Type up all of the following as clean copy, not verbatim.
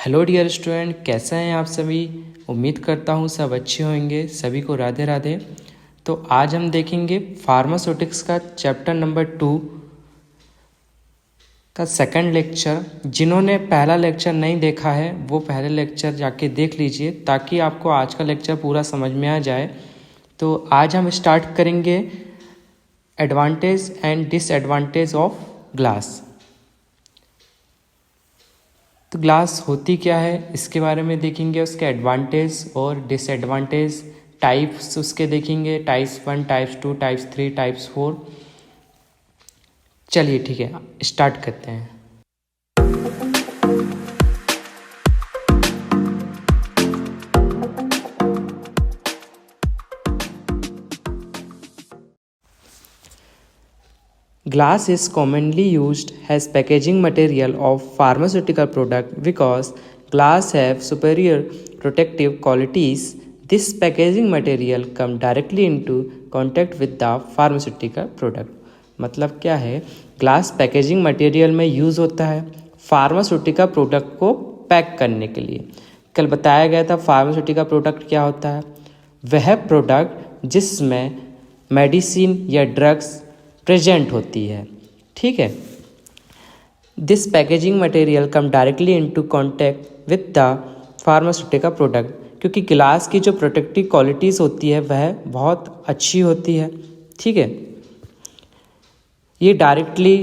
Hello dear student, कैसे हैं आप सभी। उम्मीद करता हूँ सब अच्छे होंगे। सभी को राधे राधे। तो आज हम देखेंगे फार्मास्यूटिक्स का चैप्टर नंबर 2 का सेकंड लेक्चर। जिन्होंने पहला लेक्चर नहीं देखा है वो पहले लेक्चर जाके देख लीजिए ताकि आपको आज का लेक्चर पूरा समझ में आ जाए। तो आज हम स्टार्ट करेंगे advantage and disadvantage of glass. तो ग्लास होती क्या है इसके बारे में देखेंगे, उसके एडवांटेज और डिसएडवांटेज, टाइप्स उसके देखेंगे, टाइप्स 1, टाइप्स 2, टाइप्स 3, टाइप्स 4। चलिए ठीक है, स्टार्ट करते हैं। Glass is commonly used as packaging material of pharmaceutical product because glass have superior protective qualities. This packaging material come directly into contact with the pharmaceutical product. मतलब क्या है, glass packaging material में use होता है pharmaceutical product को pack करने के लिए। कल बताया गया था फार्मास्यूटिकल प्रोडक्ट क्या होता है। वह प्रोडक्ट जिसमें मेडिसिन या ड्रग्स प्रेजेंट होती है, ठीक है। This packaging material come directly into contact with the pharmaceutical product, क्योंकि ग्लास की जो प्रोटेक्टिव क्वालिटीज़ होती है वह बहुत अच्छी होती है, ठीक है। ये डायरेक्टली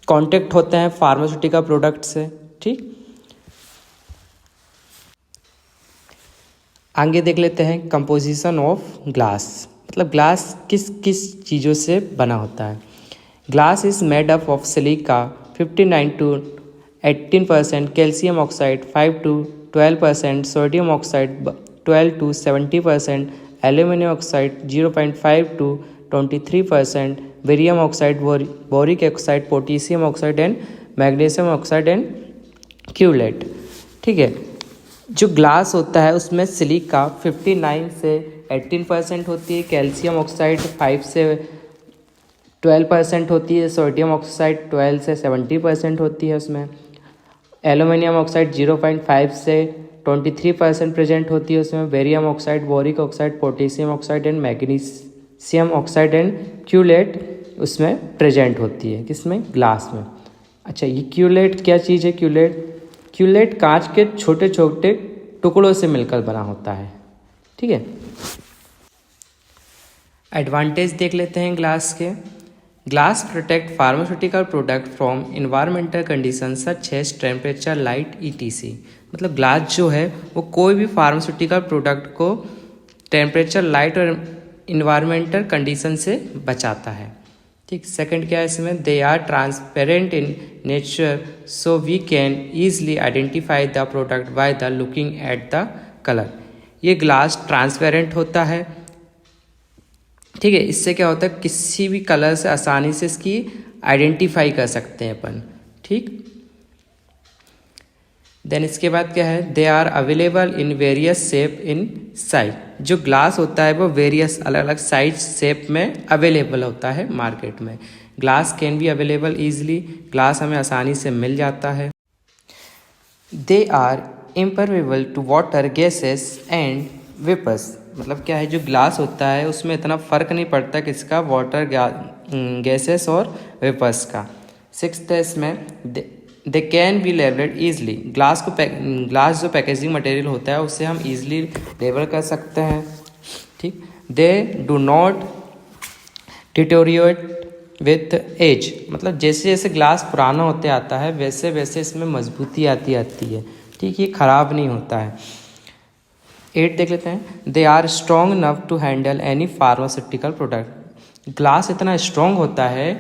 कांटेक्ट होते हैं फार्मास्यूटिकल प्रोडक्ट से, ठीक। आगे देख लेते हैं कंपोजिशन ऑफ ग्लास। मतलब ग्लास किस किस चीज़ों से बना होता है। Glass is made up of silica 59 to 18%, calcium oxide 5 to 12%, sodium oxide 12 to 70%, aluminium oxide 0.5 to 23%, barium oxide, boric oxide, potassium oxide and magnesium oxide and culotte, ठीक है। जो ग्लास होता है उसमें सिलिका 59 से 18% होती है, कैल्शियम ऑक्साइड 5 से 12% होती है, सोडियम ऑक्साइड 12 से 70% होती है उसमें, एल्यूमिनियम ऑक्साइड 0.5 से 23% प्रेजेंट होती है उसमें, barium oxide, boric oxide, potassium oxide and magnesium oxide and culotte उसमें प्रेजेंट होती है। किसमें? ग्लास में। अच्छा, ये क्यूलेट क्या चीज़ है? क्यूलेट कांच के छोटे छोटे टुकड़ों से मिलकर बना होता है, ठीक है। एडवांटेज देख लेते हैं ग्लास के। Glass protect pharmaceutical product from environmental condition such as temperature, light, ETC। मतलब ग्लास जो है वो कोई भी फार्मास्यूटिकल प्रोडक्ट को टेम्परेचर, लाइट और इन्वायरमेंटल कंडीशन से बचाता है, ठीक। सेकंड क्या है इसमें, they are transparent in nature so we can easily identify the product by the looking at the colour. ये ग्लास ट्रांसपेरेंट होता है, ठीक है। इससे क्या होता है, किसी भी कलर से आसानी से इसकी आइडेंटिफाई कर सकते हैं अपन, ठीक। देन इसके बाद क्या है, they are available in various shape in size. जो ग्लास होता है वो वेरियस अलग अलग साइज शेप में अवेलेबल होता है मार्केट में। Glass can be available easily, glass हमें आसानी से मिल जाता है। They are impermeable to water, gases and vapours. मतलब क्या है, जो ग्लास होता है उसमें इतना फ़र्क नहीं पड़ता किसका, वाटर, गैसेस और वेपर्स का। सिक्स्थ है इसमें, दे can be labelled easily. Glass जो पैकेजिंग मटेरियल होता है उससे हम ईजिली लेबल कर सकते हैं, ठीक। They do not deteriorate with age. मतलब जैसे जैसे ग्लास पुराना होते आता है वैसे वैसे इसमें मजबूती आती है, ठीक। ये ख़राब नहीं होता है। 8 देख लेते हैं, they are strong enough to handle any pharmaceutical product. Glass इतना स्ट्रॉन्ग होता है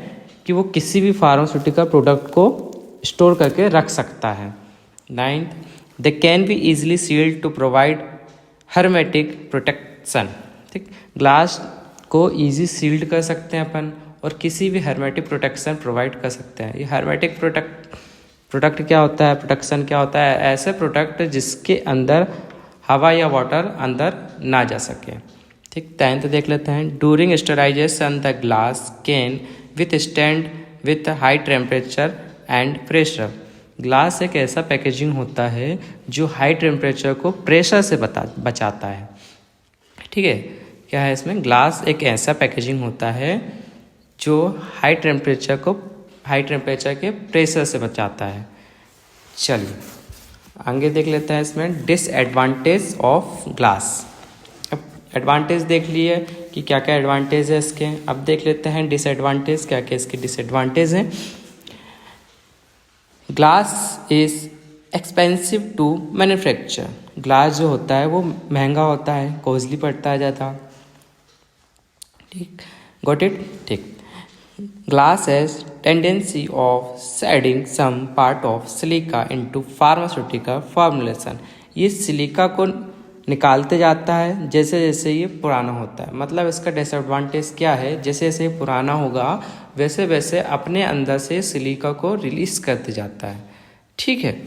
कि वो किसी भी फार्मास्यूटिकल प्रोडक्ट को स्टोर करके रख सकता है। 9, they can be easily sealed to provide hermetic protection, ठीक। ग्लास को ईजी सील्ड कर सकते हैं अपन और किसी भी हर्मेटिक प्रोटेक्शन प्रोवाइड कर सकते हैं। ये हर्मेटिक प्रोडक्ट क्या होता है, प्रोटेक्शन क्या होता है, ऐसे प्रोडक्ट जिसके अंदर हवा या वाटर अंदर ना जा सके, ठीक। 10th देख लेते हैं, during sterilisation the glass can withstand with high temperature and pressure. Glass एक ऐसा पैकेजिंग होता है जो हाई टेम्परेचर को प्रेशर से बचाता है। ठीक है, क्या है इसमें, ग्लास एक ऐसा पैकेजिंग होता है जो हाई टेम्परेचर के प्रेशर से बचाता है। चलिए आगे देख लेते हैं इसमें डिसएडवांटेज ऑफ ग्लास। अब एडवांटेज देख लिए कि क्या क्या एडवांटेज है इसके, अब देख लेते हैं डिसएडवांटेज, क्या क्या इसके डिसएडवांटेज हैं। Glass is expensive to manufacture. Glass जो होता है वो महंगा होता है, कॉस्टली पड़ता है ज़्यादा। ठीक, गॉट इट, ठीक। Glass has tendency of shedding some part of silica into pharmaceutical formulation. ये सिलिका को निकालते जाता है जैसे जैसे ये पुराना होता है। मतलब इसका डिसएडवांटेज क्या है, जैसे जैसे ये पुराना होगा वैसे वैसे अपने अंदर से सिलिका को रिलीज करते जाता है। ठीक है,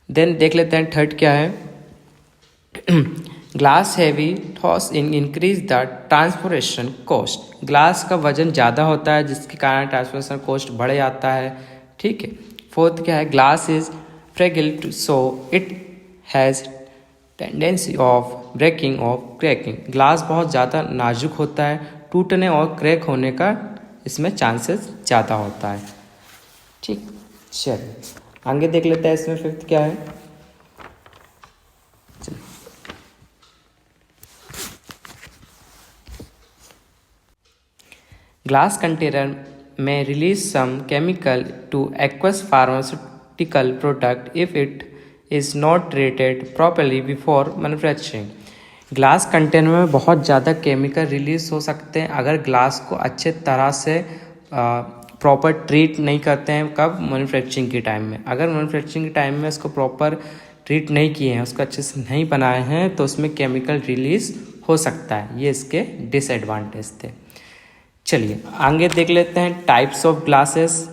देन देख लेते हैं थर्ड क्या है। Glass heavy thaws increase the transportation cost. Glass का वजन ज़्यादा होता है जिसके कारण ट्रांसपोर्टेशन कॉस्ट बढ़ जाता है। ठीक है, फोर्थ क्या है, glass is fragile so it has tendency of breaking of cracking. Glass बहुत ज़्यादा नाजुक होता है, टूटने और क्रैक होने का इसमें चांसेस ज़्यादा होता है। ठीक, चलिए आगे देख लेते हैं इसमें फिफ्थ क्या है। ग्लास कंटेनर में release some chemical to aqueous pharmaceutical product if it is not treated properly before manufacturing. Glass container में बहुत ज़्यादा केमिकल रिलीज हो सकते हैं अगर ग्लास को अच्छे तरह से प्रॉपर ट्रीट नहीं करते हैं। कब, मैन्युफैक्चरिंग के टाइम में। अगर मैन्युफैक्चरिंग के टाइम में उसको प्रॉपर ट्रीट नहीं किए हैं, उसको अच्छे से नहीं बनाए हैं, तो उसमें केमिकल रिलीज हो सकता है। ये इसके डिसएडवांटेज थे। चलिए आगे देख लेते हैं टाइप्स ऑफ ग्लासेस।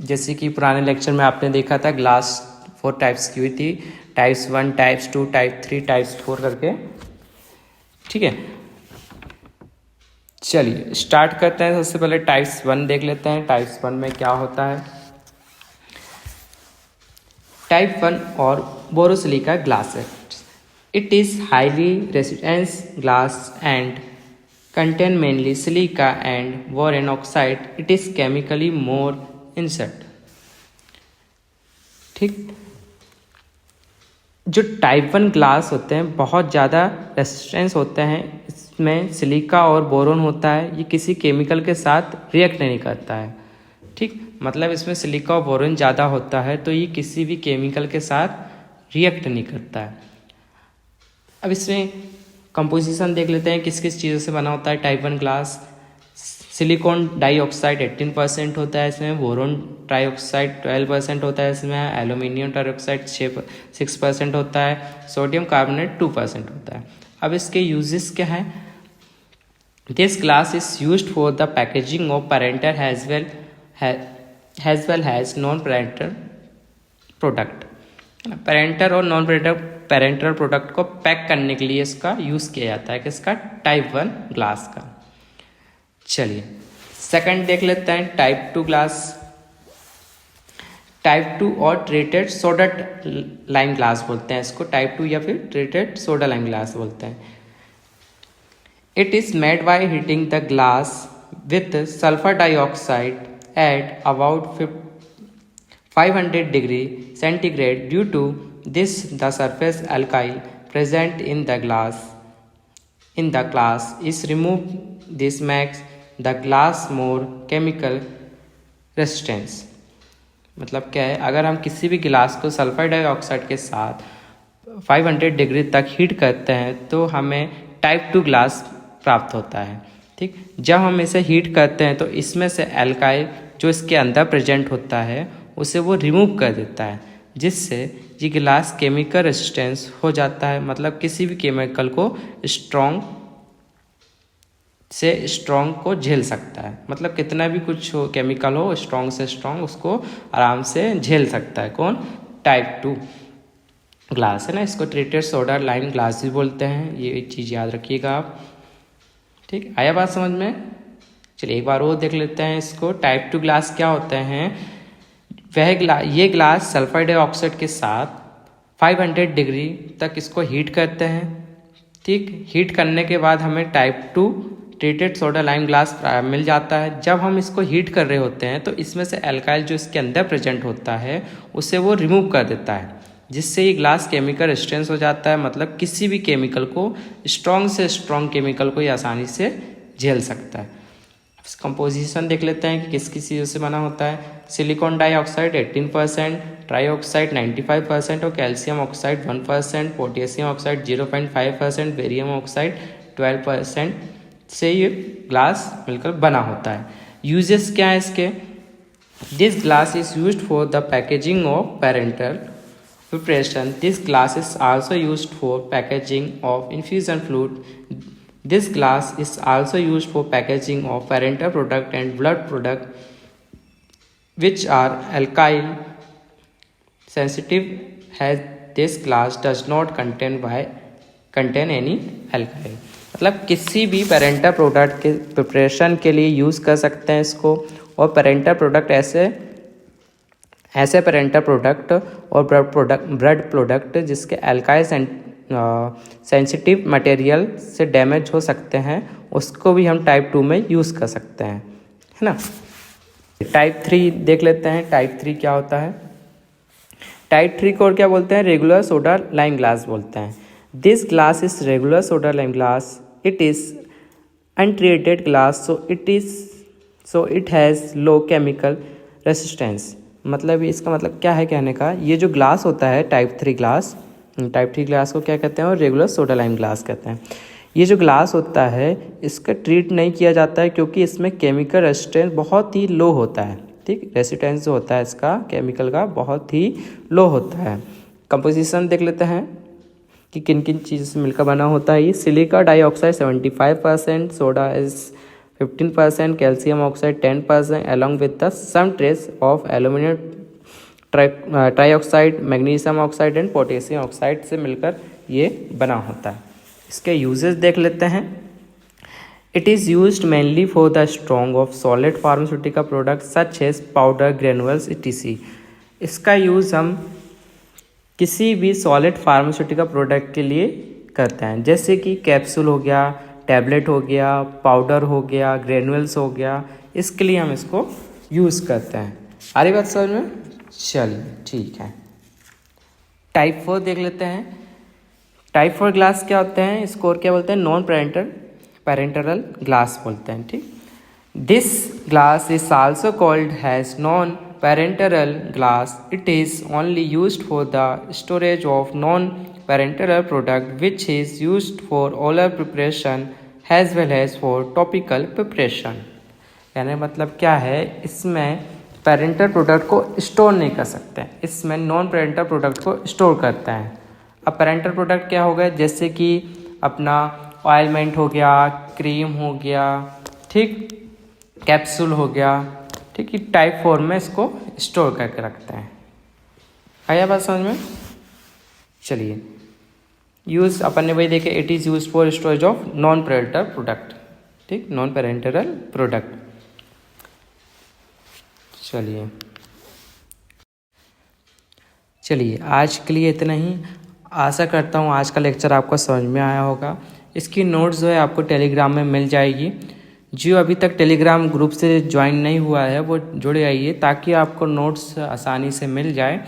जैसे कि पुराने लेक्चर में आपने देखा था ग्लास 4 टाइप्स की हुई थी, टाइप्स 1, टाइप्स 2, टाइप 3, टाइप्स 4 करके। ठीक है, चलिए स्टार्ट करते हैं। सबसे पहले टाइप्स 1 देख लेते हैं। टाइप्स 1 में क्या होता है। टाइप 1 और borosilicate glasses. It is highly resistance glass and contain mainly silica and boron oxide. It is chemically more insert. ठीक, जो टाइप 1 ग्लास होते हैं बहुत ज़्यादा रेसिस्टेंस होते हैं। इसमें सिलिका और बोरोन होता है, ये किसी केमिकल के साथ रिएक्ट नहीं करता है। ठीक, मतलब इसमें सिलिका और बोरोन ज़्यादा होता है तो ये किसी भी केमिकल के साथ रिएक्ट नहीं करता है। अब इसमें कंपोजिशन देख लेते हैं किस किस चीज़ों से बना होता है टाइप 1 ग्लास। सिलिकॉन डाइऑक्साइड 18% होता है इसमें, बोरोन ट्राइऑक्साइड 12% होता है इसमें, एल्यूमिनियम ट्राइऑक्साइड 6% होता है, सोडियम कार्बोनेट 2% होता है। अब इसके यूजेस क्या हैं। This glass is used for the packaging of parenteral as well as non parenteral product. Parenteral और नॉन पेरेंटल प्रोडक्ट को पैक करने के लिए इसका यूज़ किया जाता है, किसका, टाइप 1 ग्लास का। चलिए सेकंड देख लेते हैं टाइप 2 ग्लास। टाइप 2 और ट्रीटेड सोडा लाइम ग्लास बोलते हैं इसको, टाइप 2 या फिर ट्रीटेड सोडा लाइम ग्लास बोलते हैं। It is made by heating the glass with sulphur dioxide at about 500 degree centigrade. Due to this, the surface alkyl present in the glass is removed. This makes the glass more chemical resistance. मतलब क्या है, अगर हम किसी भी गिलास को sulphur dioxide के साथ 500 डिग्री तक हीट करते हैं तो हमें टाइप 2 ग्लास प्राप्त होता है। ठीक, जब हम इसे हीट करते हैं तो इसमें से एल्काइल जो इसके अंदर प्रेजेंट होता है उसे वो रिमूव कर देता है, जिससे ये गिलास केमिकल रेजिस्टेंस हो जाता है। मतलब किसी भी केमिकल को स्ट्रॉन्ग से स्ट्रॉन्ग को झेल सकता है। मतलब कितना भी कुछ हो केमिकल हो, स्ट्रॉन्ग से स्ट्रॉन्ग उसको आराम से झेल सकता है। कौन, टाइप 2 ग्लास है ना। इसको ट्रीटेड सोडा लाइम ग्लास भी बोलते हैं, ये चीज़ याद रखिएगा आप। ठीक, आया बात समझ में। चलिए एक बार वो देख लेते हैं इसको। टाइप 2 ग्लास क्या होते हैं? ये ग्लास सल्फर डाइऑक्साइड के साथ 500 डिग्री तक इसको हीट करते हैं। ठीक, हीट करने के बाद हमें type 2 treated soda lime glass मिल जाता है। जब हम इसको हीट कर रहे होते हैं तो इसमें से एल्काइल जो इसके अंदर प्रेजेंट होता है उसे वो रिमूव कर देता है, जिससे ये ग्लास केमिकल रेजिस्टेंस हो जाता है। मतलब किसी भी केमिकल को, स्ट्रॉन्ग से स्ट्रॉन्ग केमिकल को ये आसानी से झेल सकता है। कंपोजिशन देख लेते हैं कि किस किस चीज़ों से बना होता है। सिलिकॉन डाइऑक्साइड 18%, ट्राईऑक्साइड 95% और calcium oxide 1%, potassium oxide 0.5%, barium oxide 12% से ये ग्लास मिलकर बना होता है। यूजेस क्या है इसके? This glass is used for the packaging of parental preparation. This glass is also used for packaging of infusion fluid. This glass is also used for packaging of parenteral product and blood product, which are alkyl sensitive, as this glass does not contain any alkyl. मतलब किसी भी parental product के preparation के लिए use कर सकते हैं इसको। और पेरेंटल प्रोडक्ट ऐसे पेरेंटल प्रोडक्ट और ब्लड प्रोडक्ट जिसके एल्काइल सेंसिटिव मटेरियल से डैमेज हो सकते हैं, उसको भी हम टाइप 2 में यूज़ कर सकते हैं, है ना। टाइप 3 देख लेते हैं। टाइप 3 क्या होता है? टाइप 3 को और क्या बोलते हैं? रेगुलर सोडा लाइम ग्लास बोलते हैं। This glass is regular soda lime glass. It is untreated glass, so it has low chemical resistance. मतलब इसका मतलब क्या है कहने का? ये जो ग्लास होता है टाइप 3 ग्लास को क्या कहते हैं? और रेगुलर सोडा लाइम ग्लास कहते हैं। ये जो ग्लास होता है इसका ट्रीट नहीं किया जाता है क्योंकि इसमें केमिकल रेजिस्टेंस बहुत ही लो होता है। ठीक, रेजिस्टेंस जो होता है इसका केमिकल का बहुत ही लो होता है। कंपोजिशन देख लेते हैं कि किन किन चीज़ों से मिलकर बना होता है। ये silica dioxide 75%, soda is 15%, calcium oxide 10%, along with the some trace of aluminium trioxide, magnesium oxide and potassium oxide से मिलकर ये बना होता है। इसके यूजेस देख लेते हैं। It is used mainly for the strong of solid pharmaceutical product such as powder, granules etc. इसका यूज़ हम किसी भी सॉलिड फार्मास्यूटिकल प्रोडक्ट के लिए करते हैं, जैसे कि कैप्सूल हो गया, टैबलेट हो गया, पाउडर हो गया, ग्रेनुअल्स हो गया। इसके लिए हम इसको यूज़ करते हैं। आ रही बात समझ में? चलिए ठीक है। टाइप 4 देख लेते हैं। टाइप 4 ग्लास क्या होते हैं? इसको और क्या बोलते हैं? नॉन पेरेंटल ग्लास बोलते हैं। ठीक, this glass is also called has non parenteral glass. It is only used for the storage of non parenteral product which is used for oral preparation as well as for topical preparation. यानी मतलब क्या है? इसमें parental product को store नहीं कर सकते हैं, इसमें नॉन पेरेंटल प्रोडक्ट को स्टोर करते हैं। अब पेरेंटल प्रोडक्ट क्या हो गए? जैसे कि अपना ऑयलमेंट हो गया, क्रीम हो गया, ठीक, कैप्सूल हो गया, ठीक, ये टाइप 4 में इसको स्टोर करके रखते हैं। आया बात समझ में? चलिए, यूज़ अपन ने वही देखे। It is use for storage of non parenteral product. ठीक, नॉन पेरेंटल प्रोडक्ट। चलिए आज के लिए इतना ही। आशा करता हूँ आज का लेक्चर आपको समझ में आया होगा। इसकी नोट्स जो है आपको टेलीग्राम में मिल जाएगी। जो अभी तक टेलीग्राम ग्रुप से ज्वाइन नहीं हुआ है वो जुड़ जाइए ताकि आपको नोट्स आसानी से मिल जाए।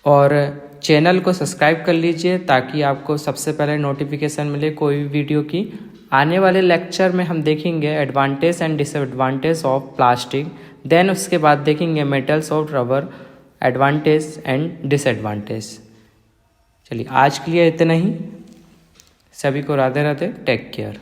और चैनल को सब्सक्राइब कर लीजिए ताकि आपको सबसे पहले नोटिफिकेशन मिले कोई भी वीडियो की। आने वाले लेक्चर में हम देखेंगे advantage and disadvantage of plastic, then उसके बाद देखेंगे metals of rubber, advantage and disadvantage. चलिए आज के लिए इतना ही। सभी को राधे राधे, टेक केयर।